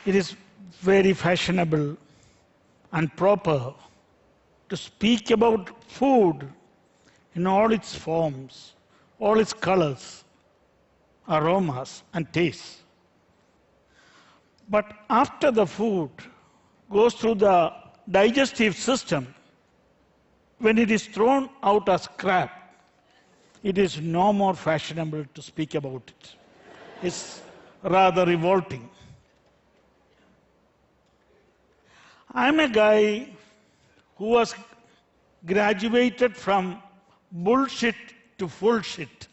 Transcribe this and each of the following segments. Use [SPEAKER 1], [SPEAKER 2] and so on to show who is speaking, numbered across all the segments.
[SPEAKER 1] It is very fashionable and proper to speak about food in all its forms, all its colors, aromas, and tastes. But after the food goes through the digestive system, when it is thrown out as scrap, it is no more fashionable to speak about it. It's rather revolting. I'm a guy who was graduated from bullshit to full shit.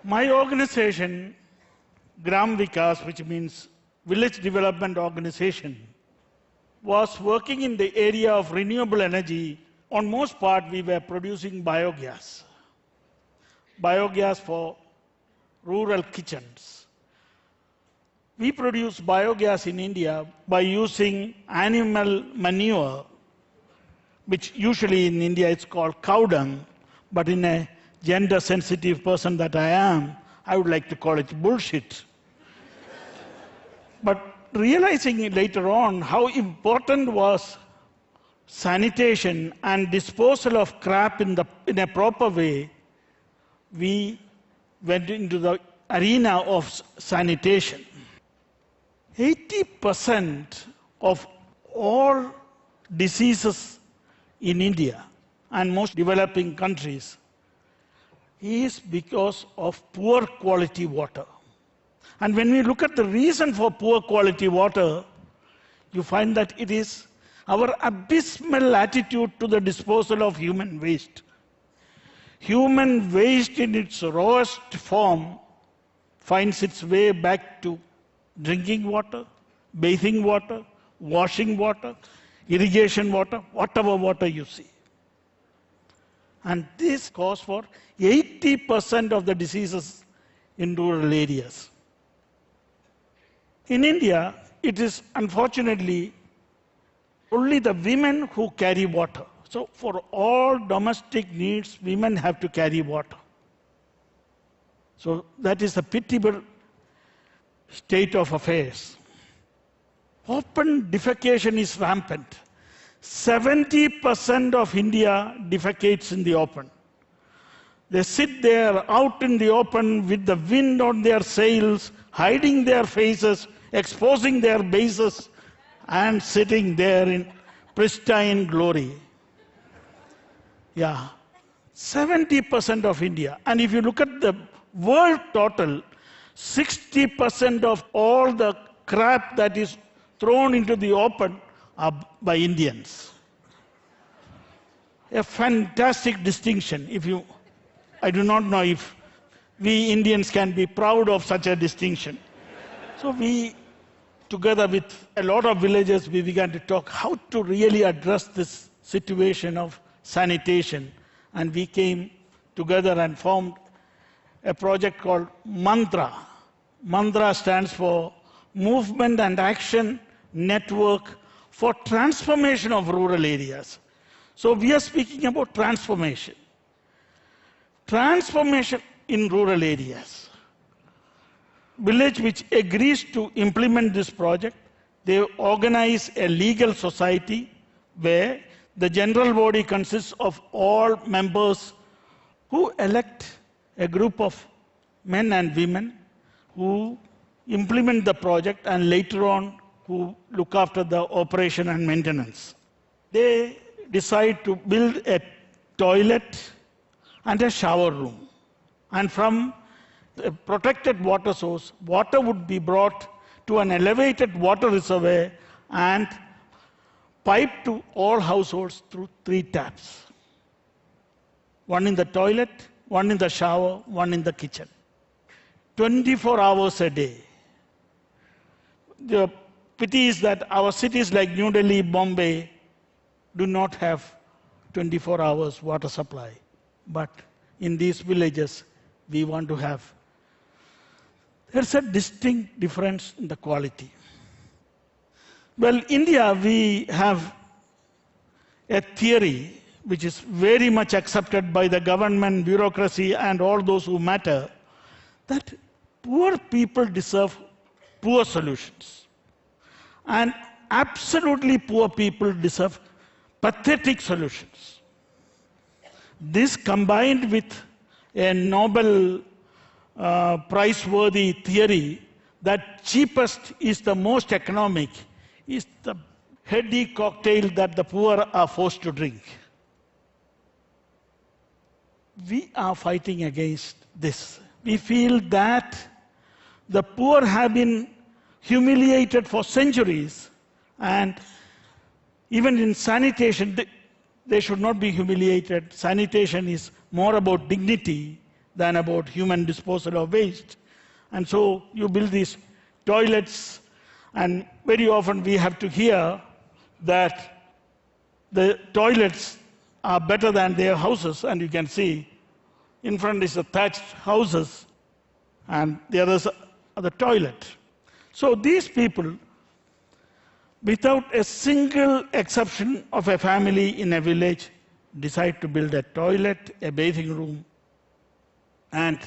[SPEAKER 1] My organization, Gram Vikas, which means Village Development Organization, was working in the area of renewable energy. On most part, we were producing biogas. Biogas for rural kitchens. We produce biogas in India by using animal manure, which usually in India it's called cow dung, but in a gender-sensitive person that I am, I would like to call it bullshit. But realizing later on how important was sanitation and disposal of crap in a proper way, we went into the arena of sanitation. 80% of all diseases in India and most developing countries is because of poor quality water. And when we look at the reason for poor quality water, you find that it is our abysmal attitude to the disposal of human waste. Human waste in its rawest form finds its way back to drinking water, bathing water, washing water, irrigation water, whatever water you see. And this calls for 80% of the diseases in rural areas. In India, it is unfortunately only the women who carry water. So for all domestic needs, women have to carry water. So that is a pitiable state of affairs. Open defecation is rampant. 70% of India defecates in the open. They sit there out in the open with the wind on their sails, hiding their faces, exposing their bases, and sitting there in pristine glory. Yeah, 70% of India. And if you look at the world total, 60% of all the crap that is thrown into the open are by Indians. A fantastic distinction. I do not know if we Indians can be proud of such a distinction. So we, together with a lot of villagers, we began to talk how to really address this situation of sanitation. And we came together and formed a project called Mantra. Mantra stands for Movement and Action Network for Transformation of Rural Areas. So we are speaking about transformation. Transformation in rural areas. Village which agrees to implement this project, they organize a legal society where the general body consists of all members who elect a group of men and women who implement the project and later on who look after the operation and maintenance. They decide to build a toilet and a shower room. And from a protected water source, water would be brought to an elevated water reservoir and piped to all households through 3 taps. One in the toilet, one in the shower, one in the kitchen. 24 hours a day. The pity is that our cities like New Delhi, Bombay do not have 24 hours water supply. But in these villages, we want to have. There's a distinct difference in the quality. Well, India, we have a theory which is very much accepted by the government, bureaucracy, and all those who matter, that poor people deserve poor solutions. And absolutely poor people deserve pathetic solutions. This combined with a Nobel prize-worthy theory that cheapest is the most economic is the heady cocktail that the poor are forced to drink. We are fighting against this. We feel that the poor have been humiliated for centuries, and even in sanitation, they should not be humiliated. Sanitation is more about dignity than about human disposal of waste. And so you build these toilets, and very often we have to hear that the toilets are better than their houses, and you can see in front is the thatched houses, and the others are the toilet. So these people, without a single exception of a family in a village, decide to build a toilet, a bathing room, and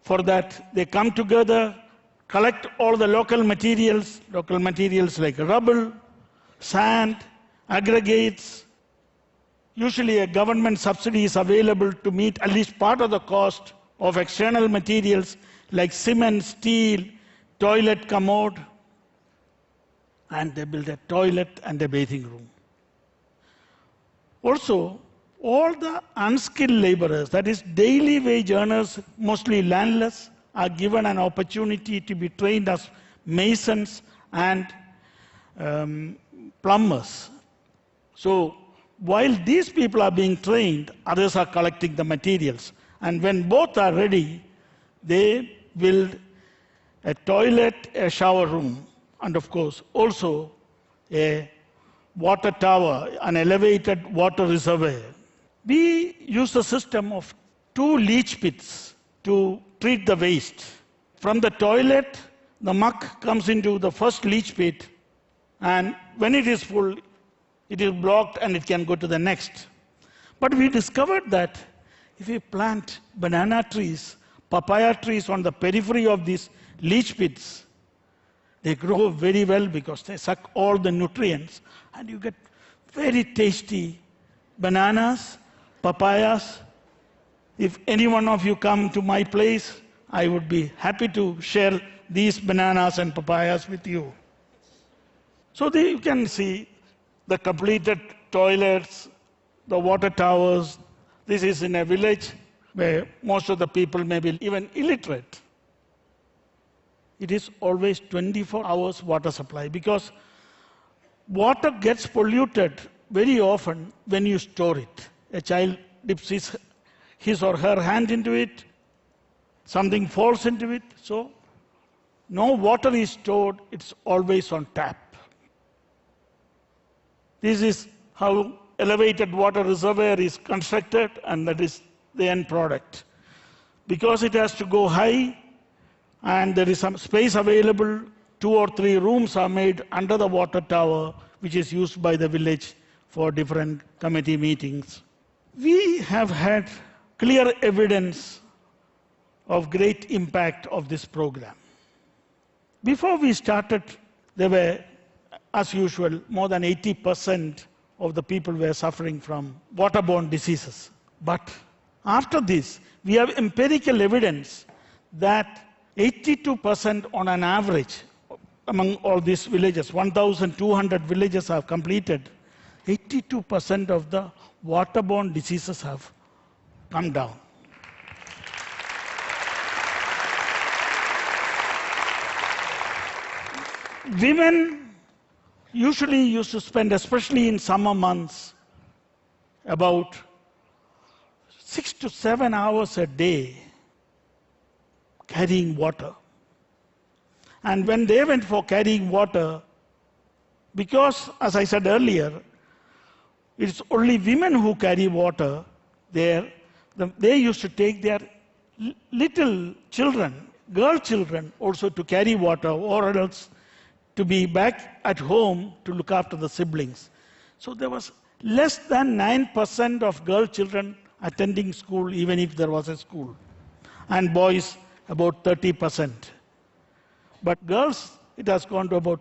[SPEAKER 1] for that they come together, collect all the local materials like rubble, sand, aggregates. Usually a government subsidy is available to meet at least part of the cost of external materials like cement, steel, toilet commode, and they build a toilet and a bathing room. Also, all the unskilled laborers, that is daily wage earners, mostly landless, are given an opportunity to be trained as masons and plumbers. So while these people are being trained, others are collecting the materials. And when both are ready, they build a toilet, a shower room, and of course also a water tower, an elevated water reservoir. We use a system of 2 leach pits to treat the waste. From the toilet, the muck comes into the first leach pit, and when it is full, it is blocked and it can go to the next. But we discovered that if we plant banana trees, papaya trees on the periphery of these leach pits, they grow very well because they suck all the nutrients, and you get very tasty bananas, papayas. If any one of you come to my place, I would be happy to share these bananas and papayas with you. So you can see the completed toilets, the water towers. This is in a village where most of the people may be even illiterate. It is always 24 hours water supply because water gets polluted very often when you store it. A child dips his or her hand into it, something falls into it, so no water is stored, it's always on tap. This is how elevated water reservoir is constructed, and that is the end product. Because it has to go high and there is some space available, 2 or 3 rooms are made under the water tower, which is used by the village for different committee meetings. We have had clear evidence of great impact of this program. Before we started, there were, as usual, more than 80% of the people were suffering from waterborne diseases. But after this, we have empirical evidence that 82% on an average among all these villages, 1,200 villages have completed, 82% of the waterborne diseases have come down. Women usually used to spend, especially in summer months, about 6 to 7 hours a day carrying water. And when they went for carrying water, because, as I said earlier, it's only women who carry water there, they used to take their little children, girl children, also to carry water, or else to be back at home to look after the siblings. So there was less than 9% of girl children attending school, even if there was a school. And boys about 30%. But girls, it has gone to about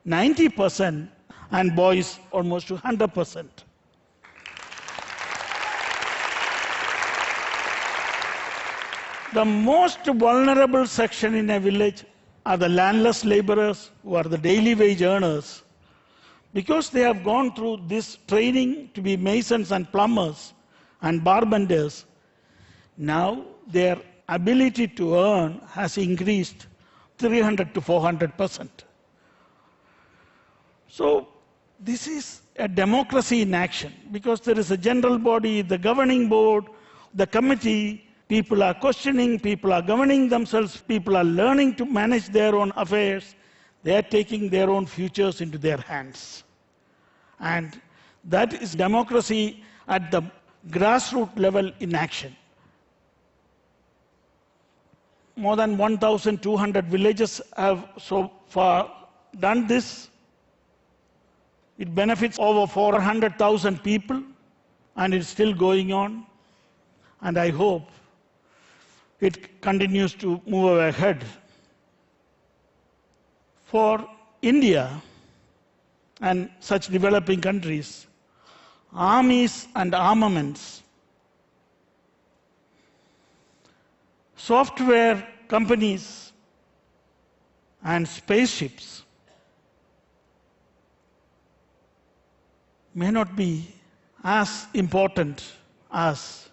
[SPEAKER 1] 90%, and boys almost to 100%. The most vulnerable section in a village are the landless laborers, who are the daily wage earners. Because they have gone through this training to be masons and plumbers and barbenders, now their ability to earn has increased 300 to 400%. So this is a democracy in action, because there is a general body, the governing board, the committee. People are questioning, people are governing themselves, people are learning to manage their own affairs. They are taking their own futures into their hands. And that is democracy at the grassroots level in action. More than 1,200 villages have so far done this. It benefits over 400,000 people, and it's still going on. And I hope it continues to move ahead. For India and such developing countries, armies and armaments, software companies, and spaceships may not be as important as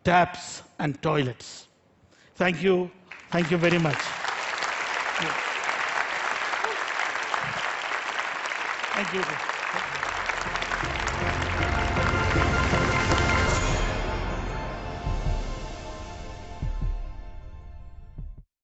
[SPEAKER 1] taps and toilets. Thank you. Thank you very much. Thank you.